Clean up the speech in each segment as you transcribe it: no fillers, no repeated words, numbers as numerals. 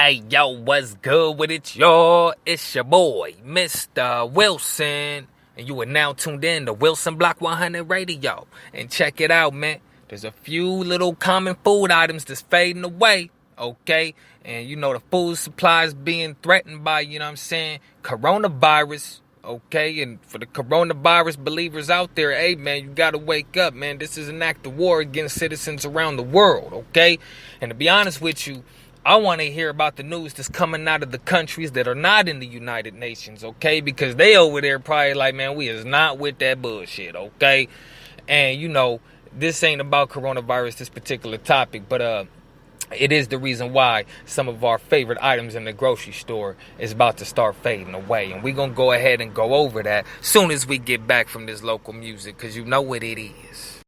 Hey, yo, what's good with it, y'all? It's your boy, Mistah Wilson. And you are now tuned in to Wilson Block 100 Radio. And check it out, man. There's a few little common food items that's fading away, okay? And, you know, the food supply is being threatened by, coronavirus, okay? And for the coronavirus believers out there, hey, man, you got to wake up, man. This is an act of war against citizens around the world, okay? And to be honest with you, I want to hear about the news that's coming out of the countries that are not in the United Nations, okay? Because they over there probably like, man, we is not with that bullshit, okay? And, this ain't about coronavirus, this particular topic, but it is the reason why some of our favorite items in the grocery store is about to start fading away. And we're going to go ahead and go over that soon as we get back from this local music, because you know what it is.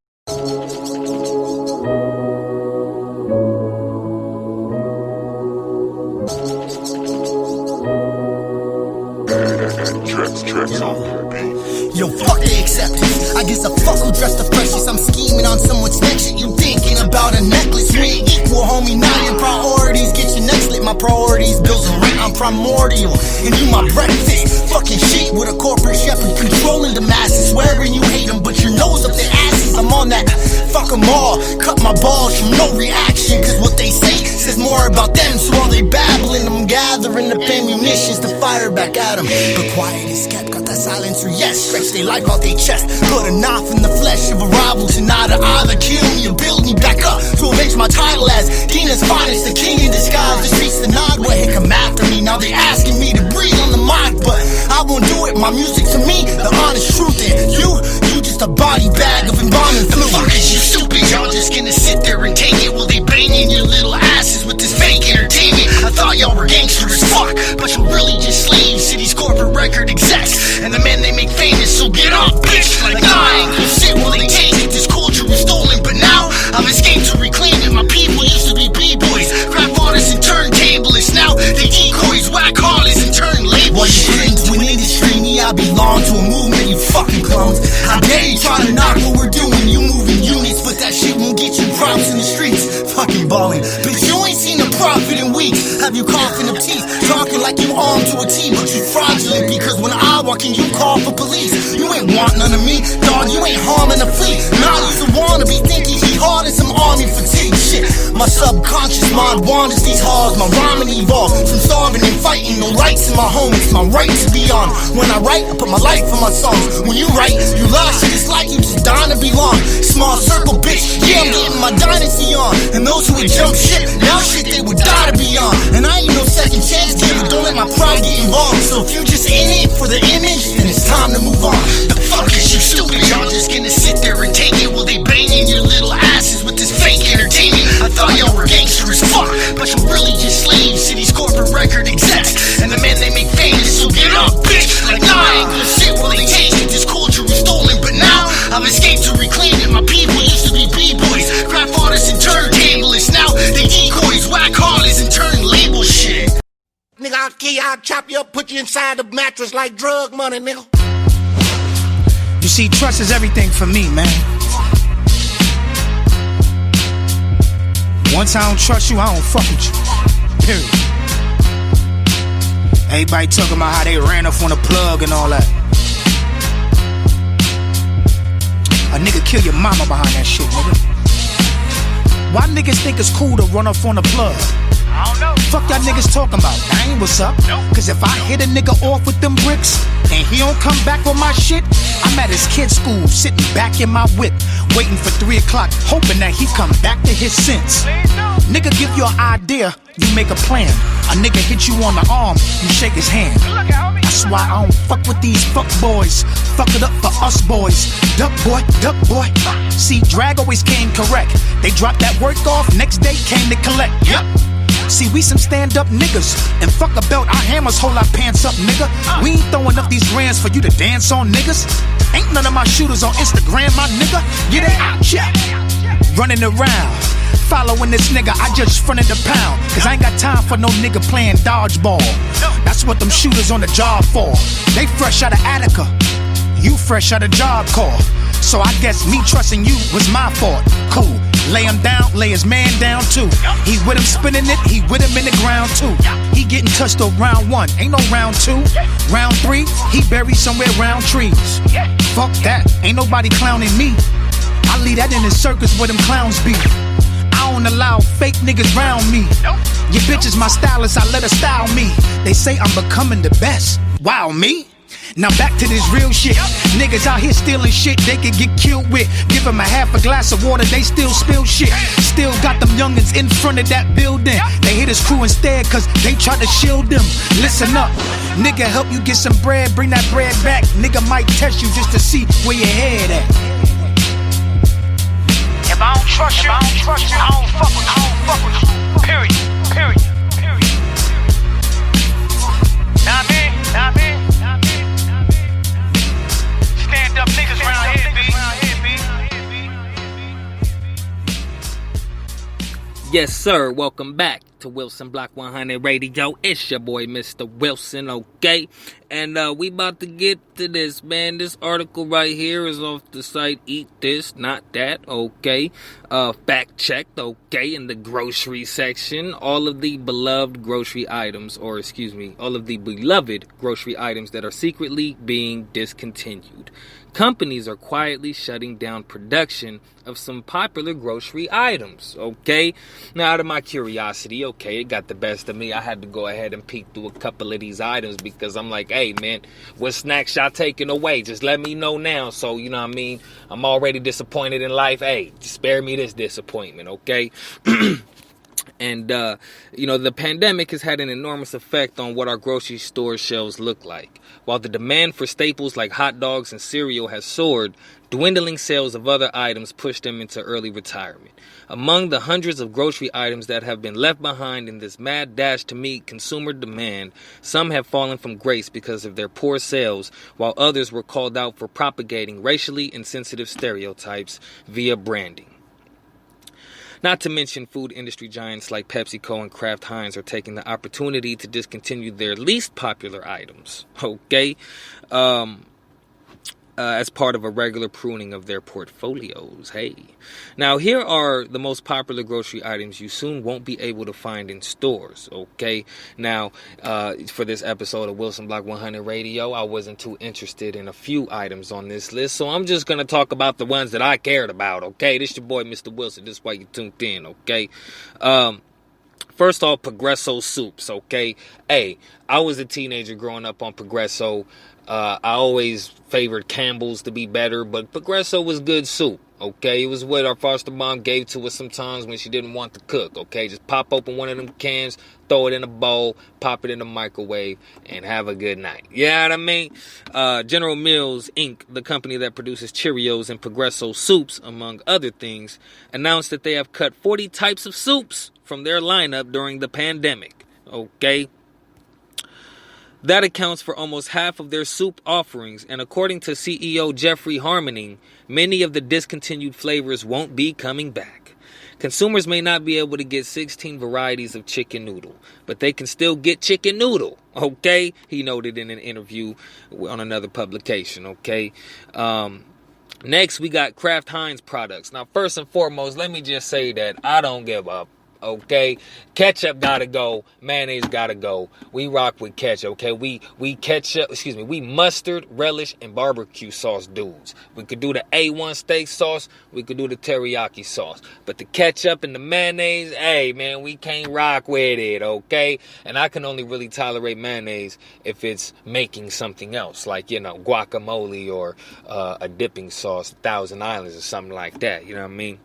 Yo, fuck the acceptance. I guess a fuck who dressed the freshest. I'm scheming on someone's next shit. You thinking about a necklace? We ain't equal, homie. Now your priorities get your next lit. My priorities, bills and rent. I'm primordial, and you my breakfast. Fucking shit with a corporate shepherd controlling the masses. Swearing you hate them, but your nose up their asses. I'm on that. Fuck them all. Cut my balls from no reaction. Cause what they say says more about them. So while they babbling, I'm gathering up ammunitions to fire back at them. But quiet is kept. Got that silencer, yes. Stretch they life out their chest. Put a knife in the flesh of a rival to either kill me or build me back up to avenge my title as Dina's finest, the king in disguise. The streets the nod, go ahead, come after me. Now they asking me to breathe on the mic, but I won't do it. My music to me, the honest truth. And you just a body bag of embalming fluid. The fuck is you stupid? Y'all just gonna sit there and take it while they banging your little asses with this fake entertainment. I thought y'all were gangster as fuck, but you're really just slaves to these corporate record execs and the men they make famous. So get off, bitch. Like nah, I ain't gonna sit while they take it. This culture was stolen, but now I've escaped to reclaim it. My people used to be b-boys, rap artists and turntablists. Now they decoys, whack haulers and turn labels. While you cling to an industry, me I belong to a movement. You fucking clones. How dare you try to knock what we're doing? You moving units, but that shit won't get you props in the streets. Fucking balling, but you ain't seen a profit in weeks. Have you coughing up teeth, talking like you armed to a T, but you fraudulent because when I walk in, you call for police. You ain't want none of me, dog. You ain't harming a flea. Now you's a wannabe thinking he hard as some army fatigue. Shit, my subconscious mind wanders these halls. My rhyming evolves from starving and fighting. No rights in my home, it's my right to be on. When I write, I put my life in my songs. When you write, you lost it. It's like you just dying to belong. Small circle, bitch. Yeah, I'm getting my dynasty on. And those who would jump ship, now shit they would die to be on. And I ain't no second chance giver. Don't let my pride get involved. So if you just in it for the image, then it's time to move on. The fuck is you stupid? Y'all just gonna sit there and take it while they banging your little asses with this fake entertainment. I thought y'all were gangster as fuck, but you're really just slaves to these corporate record execs and the men they make famous. So get up, bitch. Like nah, I ain't gonna sit while they take it. This culture was stolen, but now I've escaped to reclaim it. My people used to be b-boys, rap artists and turntablists. Now they decoys, whack haulers and turn label shit. Nigga, I'll kill you, I'll chop you up, put you inside the mattress like drug money, nigga. You see, trust is everything for me, man. Once I don't trust you, I don't fuck with you. Period. Everybody talking about how they ran off on the plug and all that. A nigga kill your mama behind that shit, nigga. Why niggas think it's cool to run off on the plug? I don't know. Fuck y'all niggas talking about. That ain't what's up. Cause if I hit a nigga off with them bricks and he don't come back with my shit, I'm at his kid's school, sitting back in my whip, waiting for 3 o'clock, hoping that he come back to his sense. Nigga give you an idea, you make a plan. A nigga hit you on the arm, you shake his hand. That's why I don't fuck with these fuck boys. Fuck it up for us boys. Duck boy, duck boy. See, drag always came correct. They dropped that work off, next day came to collect. Yep. See, we some stand-up niggas, and fuck a belt, our hammers hold our pants up, nigga. We ain't throwing up these grands for you to dance on, niggas. Ain't none of my shooters on Instagram, my nigga. Yeah, they out, yeah. Running around, following this nigga, I just fronted the pound. Cause I ain't got time for no nigga playing dodgeball. That's what them shooters on the job for. They fresh out of Attica, you fresh out of Job Corps. So I guess me trusting you was my fault. Cool, Lay him down, lay his man down too. He with him spinning it, he with him in the ground too. He getting touched on round 1, ain't no round 2. Round 3, he buried somewhere round trees. Fuck that, ain't nobody clowning me. I leave that in the circus where them clowns be. I don't allow fake niggas round me. Your bitch is my stylist, I let her style me. They say I'm becoming the best. Wow, me? Now back to this real shit. Niggas out here stealing shit they could get killed with. Give them a half a glass of water, they still spill shit. Still got them youngins in front of that building. They hit his crew instead cause they try to shield them. Listen up, nigga help you get some bread, bring that bread back. Nigga might test you just to see where your head at. If I don't trust you, I don't fuck with you. Period. Nah, man. Stand up niggas round here, B. Yes, sir. Welcome back to Wilson Block 100 Radio. It's your boy, Mr. Wilson, okay? And we about to get to this, man. This article right here is off the site Eat This, Not That, okay? Fact checked, okay, in the grocery section. All of the beloved grocery items that are secretly being discontinued. Companies are quietly shutting down production of some popular grocery items, okay? Now, out of my curiosity, okay, it got the best of me. I had to go ahead and peek through a couple of these items because I'm like, hey, man, what snacks y'all taking away? Just let me know now. So, you know what I mean? I'm already disappointed in life. Hey, spare me this disappointment, okay? And, the pandemic has had an enormous effect on what our grocery store shelves look like. While the demand for staples like hot dogs and cereal has soared, dwindling sales of other items pushed them into early retirement. Among the hundreds of grocery items that have been left behind in this mad dash to meet consumer demand, some have fallen from grace because of their poor sales, while others were called out for propagating racially insensitive stereotypes via branding. Not to mention food industry giants like PepsiCo and Kraft Heinz are taking the opportunity to discontinue their least popular items, okay? As part of a regular pruning of their portfolios. Hey. Now, here are the most popular grocery items you soon won't be able to find in stores, okay? Now, for this episode of Wilson Block 100 Radio, I wasn't too interested in a few items on this list, so I'm just going to talk about the ones that I cared about, okay? This your boy, Mr. Wilson. This is why you tuned in, okay? First off, Progresso soups, okay? Hey, I was a teenager growing up on Progresso. I always favored Campbell's to be better, but Progresso was good soup, okay? It was what our foster mom gave to us sometimes when she didn't want to cook, okay? Just pop open one of them cans, throw it in a bowl, pop it in the microwave, and have a good night. You know what I mean? General Mills, Inc., the company that produces Cheerios and Progresso soups, among other things, announced that they have cut 40 types of soups from their lineup during the pandemic, okay? That accounts for almost half of their soup offerings, and according to CEO Jeffrey Harmoning, many of the discontinued flavors won't be coming back. Consumers may not be able to get 16 varieties of chicken noodle, but they can still get chicken noodle, okay? He noted in an interview on another publication, okay? Next, we got Kraft Heinz products. Now, first and foremost, let me just say that I don't give up. Okay, ketchup gotta go, mayonnaise gotta go. We rock with ketchup, okay? We mustard, relish, and barbecue sauce dudes. We could do the A1 steak sauce, we could do the teriyaki sauce. But the ketchup and the mayonnaise, hey man, we can't rock with it, okay? And I can only really tolerate mayonnaise if it's making something else, like, guacamole or a dipping sauce, Thousand Islands or something like that, you know what I mean?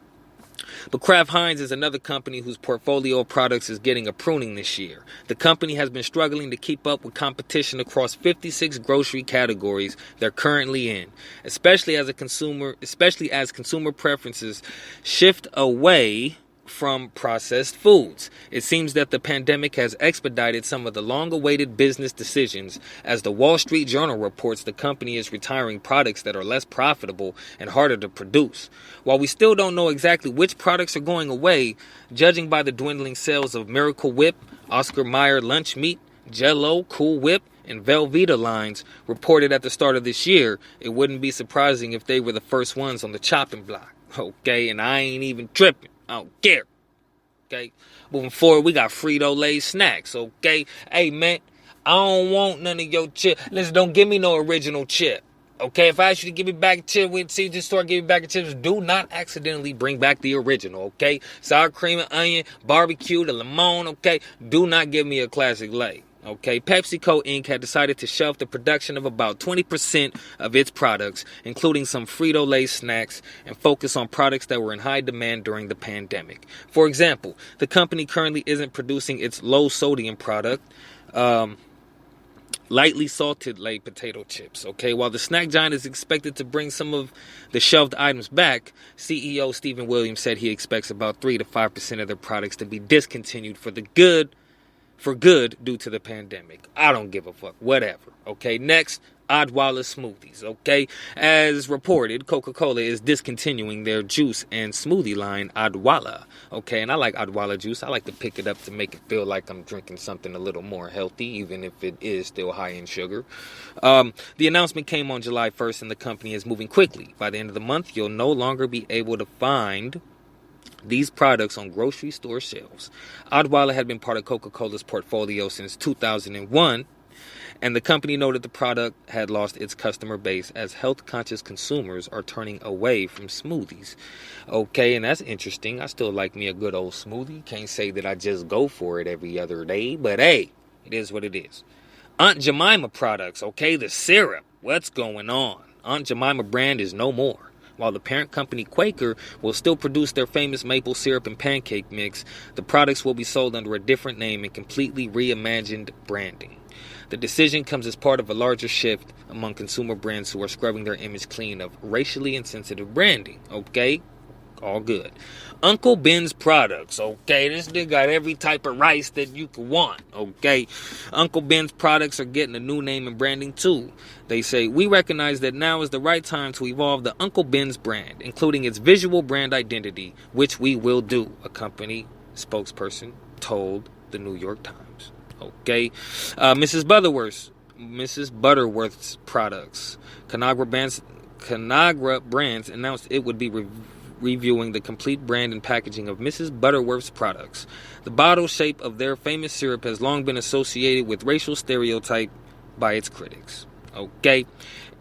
But Kraft Heinz is another company whose portfolio of products is getting a pruning this year. The company has been struggling to keep up with competition across 56 grocery categories they're currently in, especially as consumer preferences shift away from processed foods. It seems that the pandemic has expedited some of the long-awaited business decisions, as the Wall Street Journal reports the company is retiring products that are less profitable and harder to produce. While we still don't know exactly which products are going away, judging by the dwindling sales of Miracle Whip, Oscar Mayer Lunch Meat, Jell-O, Cool Whip, and Velveeta lines reported at the start of this year, it wouldn't be surprising if they were the first ones on the chopping block. Okay, and I ain't even tripping. I don't care. Okay, moving forward, we got Frito-Lay snacks. Okay, hey man, I don't want none of your chip. Listen, don't give me no original chip. Okay, if I ask you to give me back a chip, we'd see the store give me back a chips. Do not accidentally bring back the original, okay? Sour cream and onion, barbecue, the lemon, okay? Do not give me a classic Lay, okay? PepsiCo Inc. had decided to shelve the production of about 20% of its products, including some Frito-Lay snacks, and focus on products that were in high demand during the pandemic. For example, the company currently isn't producing its low-sodium product, lightly salted Lay potato chips, okay? While the snack giant is expected to bring some of the shelved items back, CEO Stephen Williams said he expects about 3 to 5% of their products to be discontinued for good due to the pandemic. I don't give a fuck. Whatever, okay? Next, Odwalla smoothies, okay? As reported, Coca-Cola is discontinuing their juice and smoothie line, Odwalla, okay? And I like Odwalla juice. I like to pick it up to make it feel like I'm drinking something a little more healthy, even if it is still high in sugar. The announcement came on July 1st, and the company is moving quickly. By the end of the month, you'll no longer be able to find these products on grocery store shelves. Odwalla had been part of Coca-Cola's portfolio since 2001, and the company noted the product had lost its customer base as health-conscious consumers are turning away from smoothies. Okay, and that's interesting. I still like me a good old smoothie. Can't say that I just go for it every other day, but hey, it is what it is. Aunt Jemima products, okay, the syrup. What's going on? Aunt Jemima brand is no more. While the parent company Quaker will still produce their famous maple syrup and pancake mix, the products will be sold under a different name and completely reimagined branding. The decision comes as part of a larger shift among consumer brands who are scrubbing their image clean of racially insensitive branding. Okay? All good. Uncle Ben's products. Okay? This nigga got every type of rice that you could want. Okay? Uncle Ben's products are getting a new name and branding too. They say, we recognize that now is the right time to evolve the Uncle Ben's brand, including its visual brand identity, which we will do, a company spokesperson told the New York Times. Okay, Mrs. Butterworth's products. Conagra Brands announced it would be reviewing the complete brand and packaging of Mrs. Butterworth's products. The bottle shape of their famous syrup has long been associated with racial stereotype by its critics. Okay,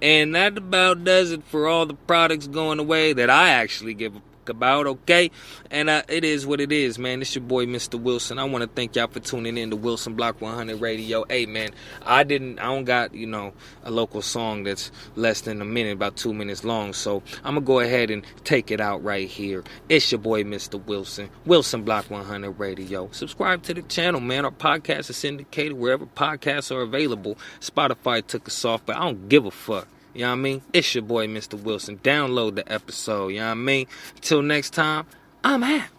and that about does it for all the products going away that I actually give a about, okay? And it is what it is, man. It's your boy Mistah Wilson. I want to thank y'all for tuning in to Wilson Block 100 Radio. Hey man, I don't got a local song that's less than a minute, about 2 minutes long, so I'm gonna go ahead and take it out right here. It's your boy Mistah Wilson, Wilson Block 100 Radio. Subscribe to the channel, man. Our podcast is syndicated wherever podcasts are available. Spotify took us off, but I don't give a fuck. You know what I mean? It's your boy, Mistah Wilson. Download the episode. You know what I mean? Until next time, I'm out.